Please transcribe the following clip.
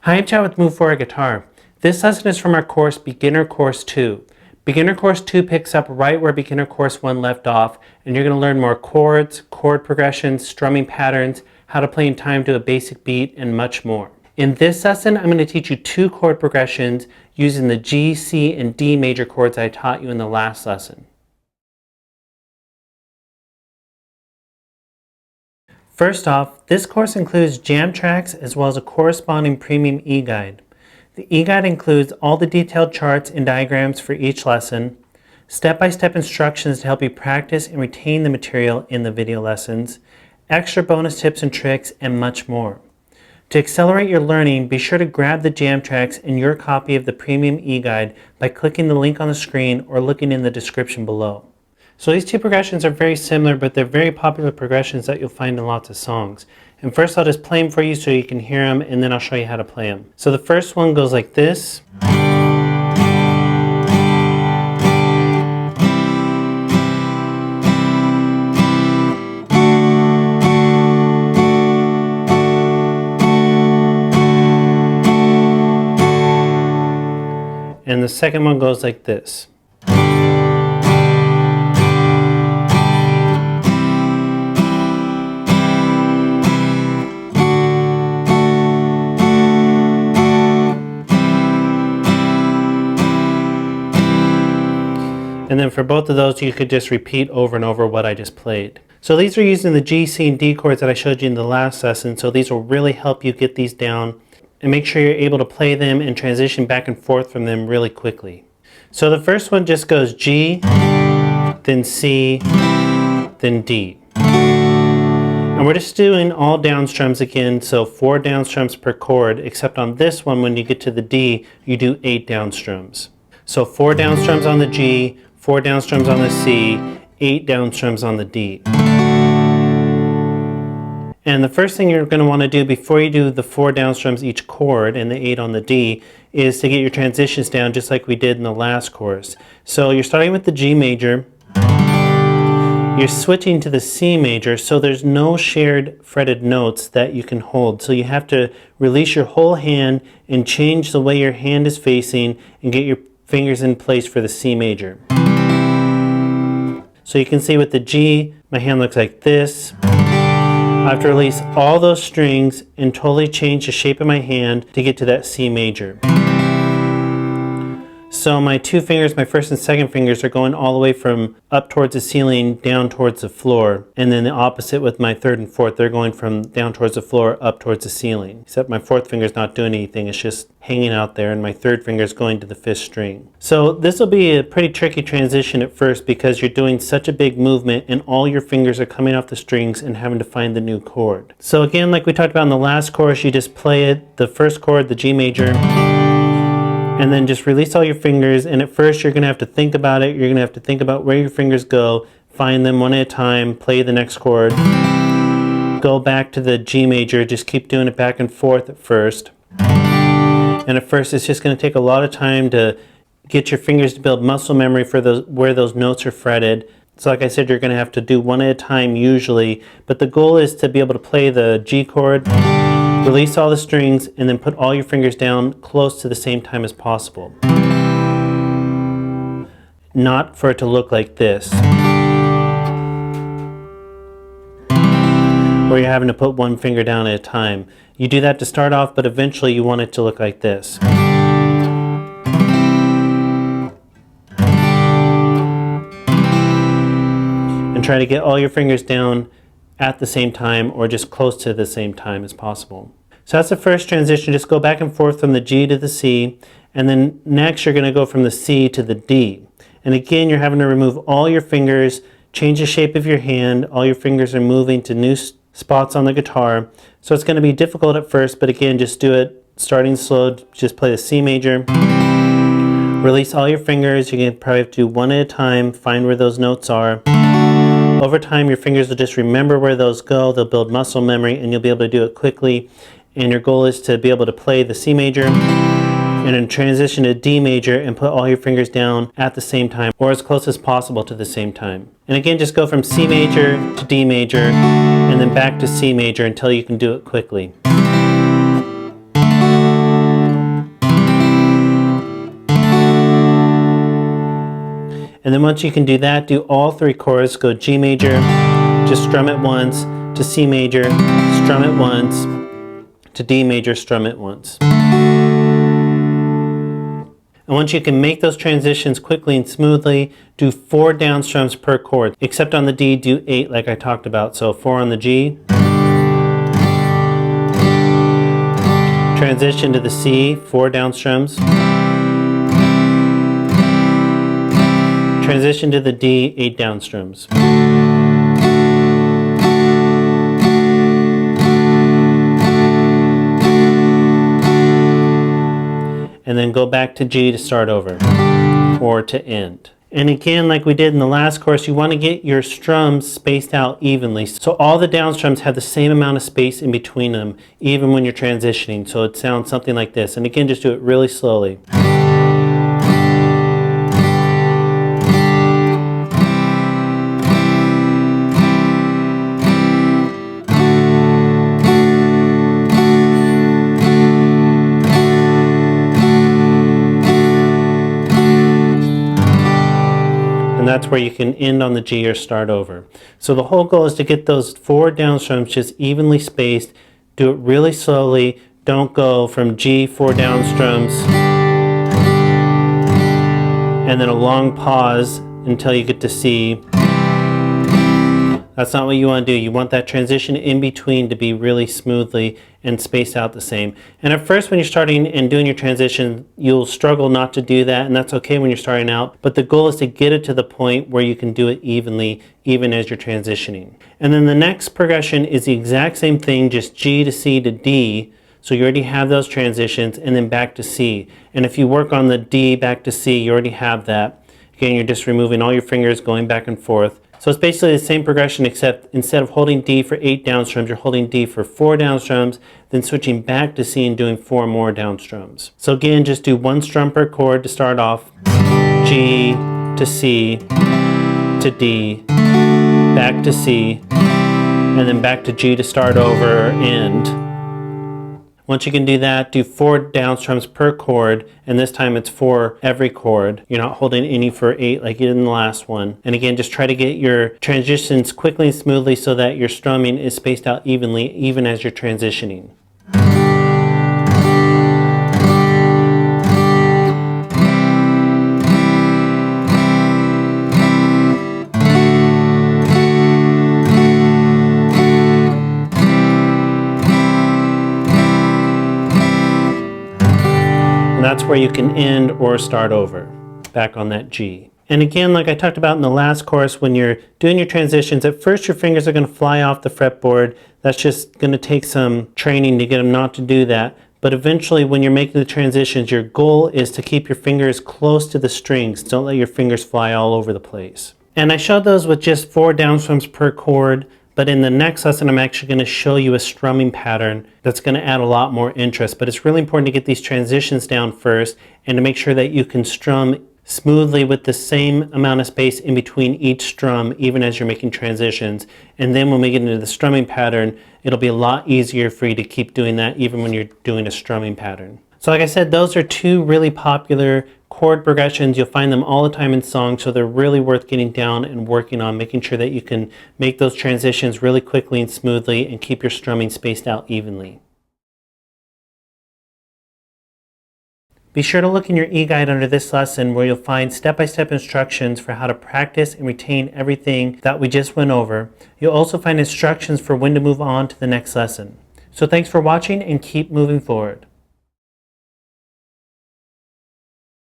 Hi, I'm Chad with Move Forward Guitar. This lesson is from our course Beginner Course 2. Beginner Course 2 picks up right where Beginner Course 1 left off, and you're going to learn more chords, chord progressions, strumming patterns, how to play in time to a basic beat, and much more. In this lesson, I'm going to teach you 2 chord progressions using the G, C, and D major chords I taught you in the last lesson. First off, this course includes jam tracks as well as a corresponding premium e-guide. The e-guide includes all the detailed charts and diagrams for each lesson, step-by-step instructions to help you practice and retain the material in the video lessons, extra bonus tips and tricks, and much more. To accelerate your learning, be sure to grab the jam tracks and your copy of the premium e-guide by clicking the link on the screen or looking in the description below. So these 2 progressions are very similar, but they're very popular progressions that you'll find in lots of songs. And first I'll just play them for you so you can hear them, and then I'll show you how to play them. So the first one goes like this. And the second one goes like this. And then for both of those, you could just repeat over and over what I just played. So these are using the G, C, and D chords that I showed you in the last lesson. So these will really help you get these down and make sure you're able to play them and transition back and forth from them really quickly. So the first one just goes G, then C, then D. And we're just doing all down strums again, so 4 down strums per chord, except on this one, when you get to the D, you do 8 down strums. So 4 down strums on the G, 4 down strums on the C, 8 down strums on the D. And the first thing you're going to want to do before you do the 4 down strums each chord and the 8 on the D is to get your transitions down just like we did in the last course. So you're starting with the G major, you're switching to the C major, so there's no shared fretted notes that you can hold. So you have to release your whole hand and change the way your hand is facing and get your fingers in place for the C major. So you can see with the G, my hand looks like this. I have to release all those strings and totally change the shape of my hand to get to that C major. So my 2 fingers, my first and second fingers, are going all the way from up towards the ceiling down towards the floor. And then the opposite with my 3rd and 4th, they're going from down towards the floor up towards the ceiling. Except my 4th finger is not doing anything, it's just hanging out there, and my 3rd finger is going to the 5th string. So this will be a pretty tricky transition at first because you're doing such a big movement and all your fingers are coming off the strings and having to find the new chord. So again, like we talked about in the last course, you just play it, the first chord, the G major, and then just release all your fingers, and at first you're going to have to think about it. You're going to have to think about where your fingers go, find them one at a time, play the next chord, go back to the G major, just keep doing it back and forth at first. And at first it's just going to take a lot of time to get your fingers to build muscle memory for where those notes are fretted. So like I said, you're going to have to do one at a time usually, but the goal is to be able to play the G chord, release all the strings, and then put all your fingers down close to the same time as possible. Not for it to look like this, where you're having to put one finger down at a time. You do that to start off, but eventually you want it to look like this. And try to get all your fingers down at the same time or just close to the same time as possible. So that's the first transition. Just go back and forth from the G to the C, and then next you're going to go from the C to the D. And again, you're having to remove all your fingers, change the shape of your hand. All your fingers are moving to new spots on the guitar. So it's going to be difficult at first, but again, just do it starting slow. Just play the C major. Release all your fingers. You can probably have to do one at a time, find where those notes are. Over time, your fingers will just remember where those go. They'll build muscle memory, and you'll be able to do it quickly. And your goal is to be able to play the C major and then transition to D major and put all your fingers down at the same time, or as close as possible to the same time. And again, just go from C major to D major and then back to C major until you can do it quickly. And then once you can do that, do all 3 chords. Go G major, just strum it once, to C major, strum it once, to D major, strum it once. And once you can make those transitions quickly and smoothly, do 4 down strums per chord. Except on the D, do 8 like I talked about. So 4 on the G. Transition to the C, 4 down strums. Transition to the D, 8 down strums. And then go back to G to start over, or to end. And again, like we did in the last course, you want to get your strums spaced out evenly. So all the down strums have the same amount of space in between them, even when you're transitioning. So it sounds something like this. And again, just do it really slowly. And that's where you can end on the G or start over. So the whole goal is to get those 4 down strums just evenly spaced. Do it really slowly. Don't go from G, 4 down strums, and then a long pause until you get to C. That's not what you want to do. You want that transition in between to be really smoothly and spaced out the same. And at first when you're starting and doing your transition, you'll struggle not to do that, and that's okay when you're starting out. But the goal is to get it to the point where you can do it evenly, even as you're transitioning. And then the next progression is the exact same thing, just G to C to D. So you already have those transitions, and then back to C. And if you work on the D back to C, you already have that. Again, you're just removing all your fingers, going back and forth. So it's basically the same progression, except instead of holding D for 8 down strums, you're holding D for 4 down strums, then switching back to C and doing 4 more down strums. So again, just do 1 strum per chord to start off. G to C to D, back to C, and then back to G to start over, end. Once you can do that, do 4 down strums per chord, and this time it's 4 every chord. You're not holding any for 8 like you did in the last one. And again, just try to get your transitions quickly and smoothly so that your strumming is spaced out evenly, even as you're transitioning. And that's where you can end or start over, back on that G. And again, like I talked about in the last course, when you're doing your transitions, at first your fingers are going to fly off the fretboard. That's just going to take some training to get them not to do that. But eventually, when you're making the transitions, your goal is to keep your fingers close to the strings. Don't let your fingers fly all over the place. And I showed those with just 4 down strums per chord. But in the next lesson, I'm actually going to show you a strumming pattern that's going to add a lot more interest. But it's really important to get these transitions down first and to make sure that you can strum smoothly with the same amount of space in between each strum, even as you're making transitions. And then when we get into the strumming pattern, it'll be a lot easier for you to keep doing that even when you're doing a strumming pattern. So like I said, those are 2 really popular chord progressions. You'll find them all the time in songs, so they're really worth getting down and working on, making sure that you can make those transitions really quickly and smoothly and keep your strumming spaced out evenly. Be sure to look in your e-guide under this lesson, where you'll find step-by-step instructions for how to practice and retain everything that we just went over. You'll also find instructions for when to move on to the next lesson. So thanks for watching, and keep moving forward.